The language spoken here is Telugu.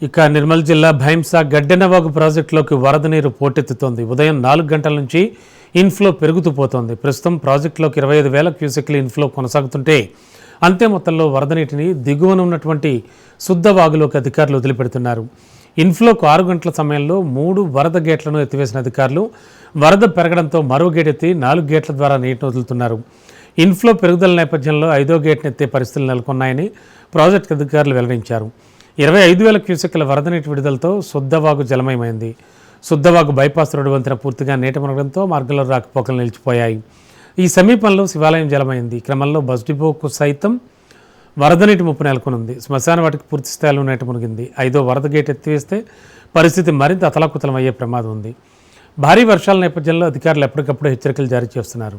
ఇక నిర్మల్ జిల్లా భైంసా గడ్డెనవాగు ప్రాజెక్టులోకి వరద నీరు పోటెత్తుతోంది. ఉదయం 4 గంటల నుంచి ఇన్ఫ్లో పెరుగుతూ పోతోంది. ప్రస్తుతం ప్రాజెక్టులోకి 25,000 క్యూసెక్ల ఇన్ఫ్లో కొనసాగుతుంటే అంతే మొత్తంలో వరద నీటిని దిగువన ఉన్నటువంటి శుద్ధవాగులోకి అధికారులు వదిలిపెడుతున్నారు. ఇన్ఫ్లోకు 6 గంటల సమయంలో 3 వరద గేట్లను ఎత్తివేసిన అధికారులు వరద పెరగడంతో మరో గేట్ ఎత్తి 4 గేట్ల ద్వారా నీటిని వదులుతున్నారు. ఇన్ఫ్లో పెరుగుదల నేపథ్యంలో 5వ గేట్ను ఎత్తే పరిస్థితులు నెలకొన్నాయని ప్రాజెక్టు అధికారులు వెల్లడించారు. 25,000 క్యూసెక్ల వరద నీటి విడుదలతో శుద్ధవాగు జలమయమైంది. శుద్ధవాగు బైపాస్ రోడ్డు వంతెన పూర్తిగా నీట మునగడంతో మార్గంలో రాకపోకలు నిలిచిపోయాయి. ఈ సమీపంలో శివాలయం జలమైంది. క్రమంలో బస్ డిపోకు సైతం వరద నీటి ముప్పు నెలకొనుంది. శ్మశాన వాటికి పూర్తి స్థాయిలో నీట మునిగింది. 5వ వరద గేట్ ఎత్తివేస్తే పరిస్థితి మరింత అతలాకుతలం అయ్యే ప్రమాదం ఉంది. భారీ వర్షాల నేపథ్యంలో అధికారులు ఎప్పటికప్పుడు హెచ్చరికలు జారీ చేస్తున్నారు.